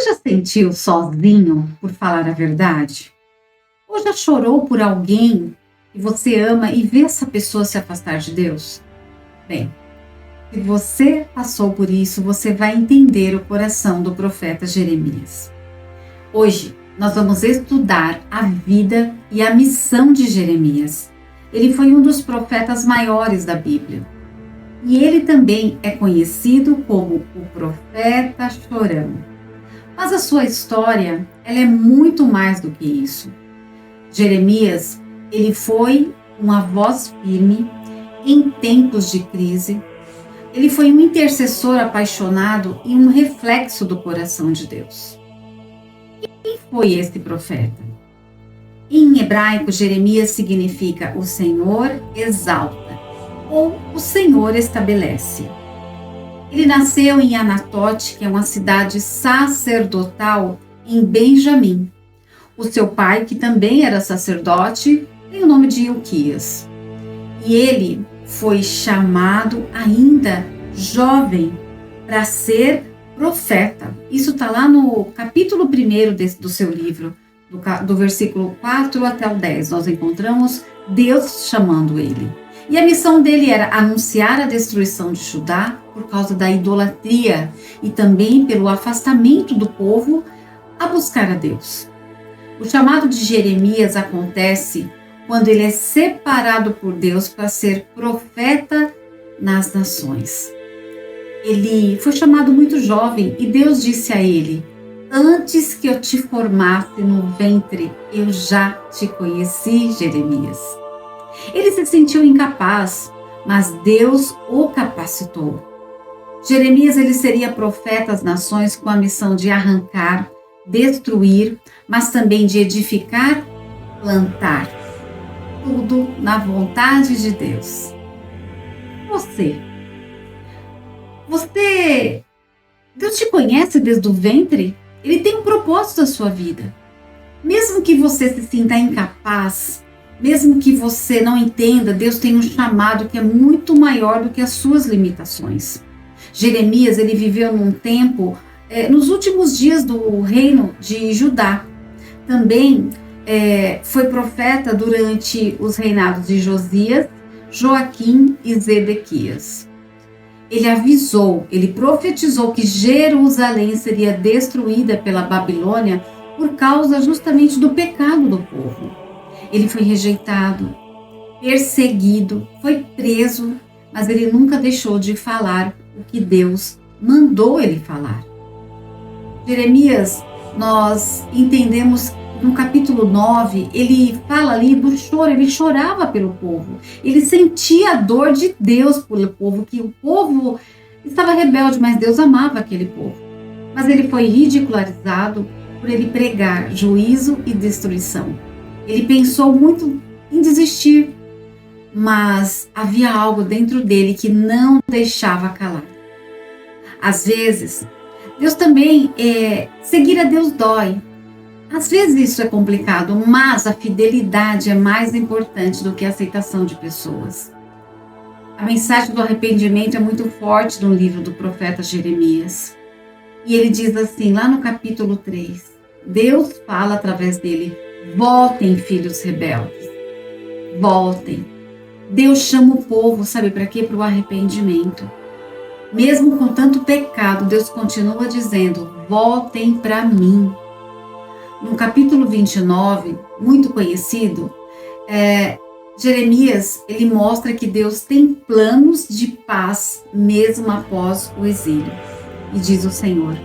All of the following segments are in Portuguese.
Você já sentiu sozinho por falar a verdade? Ou já chorou por alguém que você ama e vê essa pessoa se afastar de Deus? Bem, se você passou por isso, você vai entender o coração do profeta Jeremias. Hoje, nós vamos estudar a vida e a missão de Jeremias. Ele foi um dos profetas maiores da Bíblia. E ele também é conhecido como o profeta chorão. Mas a sua história, ela é muito mais do que isso. Jeremias, ele foi uma voz firme em tempos de crise. Ele foi um intercessor apaixonado e um reflexo do coração de Deus. Quem foi esse profeta? Em hebraico, Jeremias significa o Senhor exalta ou o Senhor estabelece. Ele nasceu em Anatote, que é uma cidade sacerdotal em Benjamim. O seu pai, que também era sacerdote, tem o nome de Ilquias. E ele foi chamado ainda jovem para ser profeta. Isso está lá no capítulo 1 do seu livro, do versículo 4 até o 10. Nós encontramos Deus chamando ele. E a missão dele era anunciar a destruição de Judá por causa da idolatria e também pelo afastamento do povo a buscar a Deus. O chamado de Jeremias acontece quando ele é separado por Deus para ser profeta nas nações. Ele foi chamado muito jovem e Deus disse a ele: antes que eu te formasse no ventre, eu já te conheci, Jeremias. Ele se sentiu incapaz, mas Deus o capacitou. Jeremias, ele seria profeta às nações com a missão de arrancar, destruir, mas também de edificar, plantar. Tudo na vontade de Deus. Deus te conhece desde o ventre? Ele tem um propósito na sua vida. Mesmo que você se sinta incapaz, mesmo que você não entenda, Deus tem um chamado que é muito maior do que as suas limitações. Jeremias, ele viveu num tempo, nos últimos dias do reino de Judá. Também foi profeta durante os reinados de Josias, Joaquim e Zedequias. Ele profetizou que Jerusalém seria destruída pela Babilônia por causa justamente do pecado do povo. Ele foi rejeitado, perseguido, foi preso, mas ele nunca deixou de falar o que Deus mandou ele falar. Jeremias, nós entendemos no capítulo 9, ele fala ali do choro, ele chorava pelo povo. Ele sentia a dor de Deus pelo povo, que o povo estava rebelde, mas Deus amava aquele povo. Mas ele foi ridicularizado por ele pregar juízo e destruição. Ele pensou muito em desistir, mas havia algo dentro dele que não deixava calar. Às vezes, Deus também, seguir a Deus dói. Às vezes isso é complicado, mas a fidelidade é mais importante do que a aceitação de pessoas. A mensagem do arrependimento é muito forte no livro do profeta Jeremias. E ele diz assim, lá no capítulo 3, Deus fala através dele: voltem, filhos rebeldes, voltem. Deus chama o povo, sabe para quê? Para o arrependimento. Mesmo com tanto pecado, Deus continua dizendo: voltem para mim. No capítulo 29, muito conhecido, Jeremias, ele mostra que Deus tem planos de paz mesmo após o exílio. E diz o Senhor: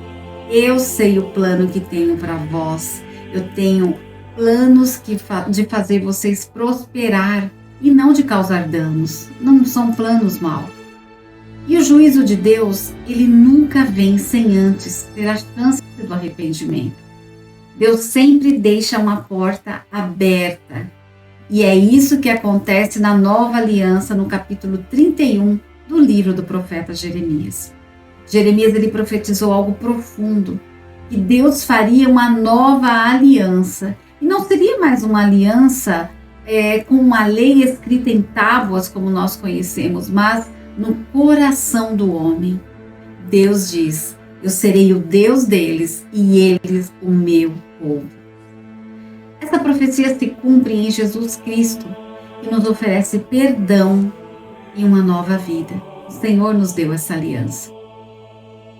eu sei o plano que tenho para vós, eu tenho planos de fazer vocês prosperar e não de causar danos, não são planos maus. E o juízo de Deus, ele nunca vem sem antes ter a chance do arrependimento. Deus sempre deixa uma porta aberta. E é isso que acontece na nova aliança, no capítulo 31 do livro do profeta Jeremias. Jeremias, ele profetizou algo profundo, que Deus faria uma nova aliança. E não seria mais uma aliança com uma lei escrita em tábuas, como nós conhecemos, mas no coração do homem. Deus diz: Eu serei o Deus deles e eles o meu povo. Essa profecia se cumpre em Jesus Cristo, que nos oferece perdão e uma nova vida. O Senhor nos deu essa aliança.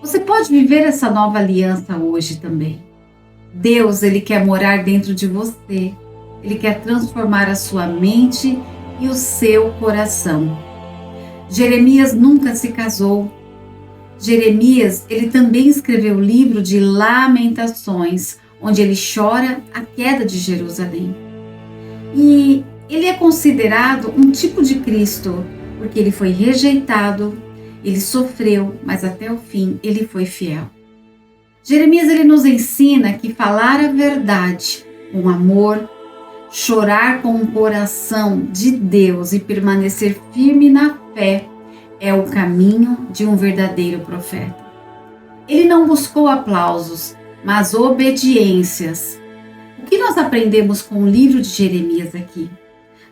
Você pode viver essa nova aliança hoje também. Deus, Ele quer morar dentro de você. Ele quer transformar a sua mente e o seu coração. Jeremias nunca se casou. Jeremias, ele também escreveu o livro de Lamentações, onde ele chora a queda de Jerusalém. E ele é considerado um tipo de Cristo, porque ele foi rejeitado, ele sofreu, mas até o fim ele foi fiel. Jeremias, ele nos ensina que falar a verdade com amor, chorar com o coração de Deus e permanecer firme na fé é o caminho de um verdadeiro profeta. Ele não buscou aplausos, mas obediências. O que nós aprendemos com o livro de Jeremias aqui?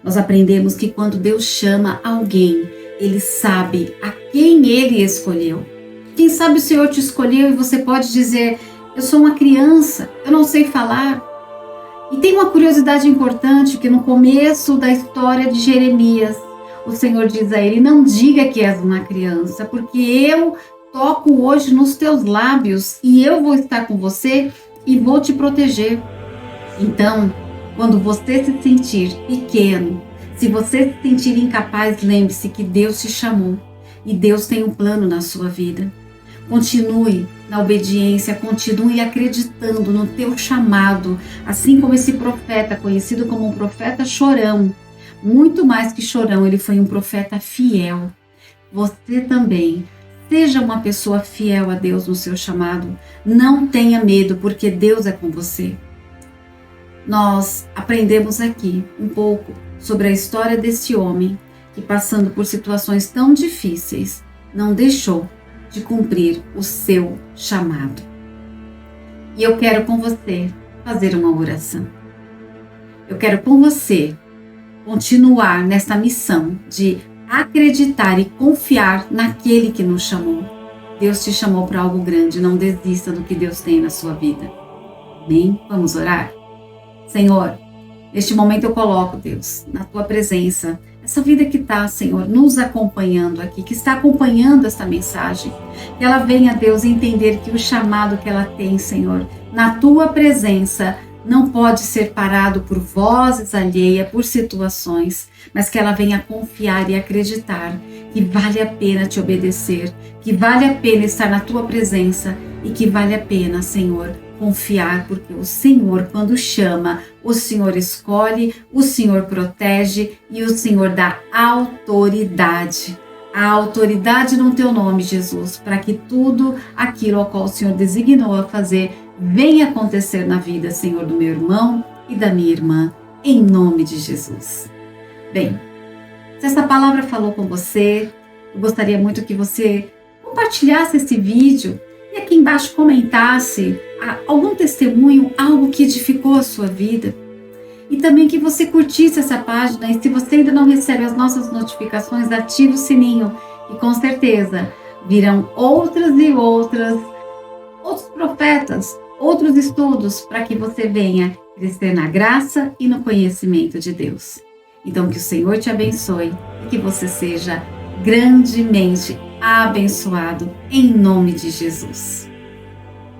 Nós aprendemos que quando Deus chama alguém, Ele sabe a quem Ele escolheu. Quem sabe o Senhor te escolheu e você pode dizer, eu sou uma criança, eu não sei falar. E tem uma curiosidade importante que no começo da história de Jeremias, o Senhor diz a ele, não diga que és uma criança, porque eu toco hoje nos teus lábios e eu vou estar com você e vou te proteger. Então, quando você se sentir pequeno, se você se sentir incapaz, lembre-se que Deus te chamou e Deus tem um plano na sua vida. Continue na obediência, continue acreditando no teu chamado, assim como esse profeta, conhecido como um profeta chorão. Muito mais que chorão, ele foi um profeta fiel. Você também, seja uma pessoa fiel a Deus no seu chamado. Não tenha medo, porque Deus é com você. Nós aprendemos aqui um pouco sobre a história desse homem que, passando por situações tão difíceis, não deixou de cumprir o seu chamado. E eu quero com você fazer uma oração. Eu quero com você continuar nessa missão de acreditar e confiar naquele que nos chamou. Deus te chamou para algo grande, não desista do que Deus tem na sua vida. Amém? Vamos orar? Senhor, neste momento eu coloco, Deus, na tua presença, essa vida que está, Senhor, nos acompanhando aqui, que está acompanhando esta mensagem. Que ela venha, Deus, entender que o chamado que ela tem, Senhor, na tua presença, não pode ser parado por vozes alheias, por situações, mas que ela venha confiar e acreditar que vale a pena te obedecer, que vale a pena estar na tua presença e que vale a pena, Senhor, confiar, porque o Senhor, quando chama, o Senhor escolhe, o Senhor protege e o Senhor dá autoridade. A autoridade no teu nome, Jesus, para que tudo aquilo ao qual o Senhor designou a fazer venha acontecer na vida, Senhor, do meu irmão e da minha irmã, em nome de Jesus. Bem, se essa palavra falou com você, eu gostaria muito que você compartilhasse esse vídeo e aqui embaixo comentasse algum testemunho, algo que edificou a sua vida. E também que você curtisse essa página e se você ainda não recebe as nossas notificações, ative o sininho e com certeza virão outros profetas, outros estudos para que você venha crescer na graça e no conhecimento de Deus. Então que o Senhor te abençoe e que você seja grandemente abençoado em nome de Jesus.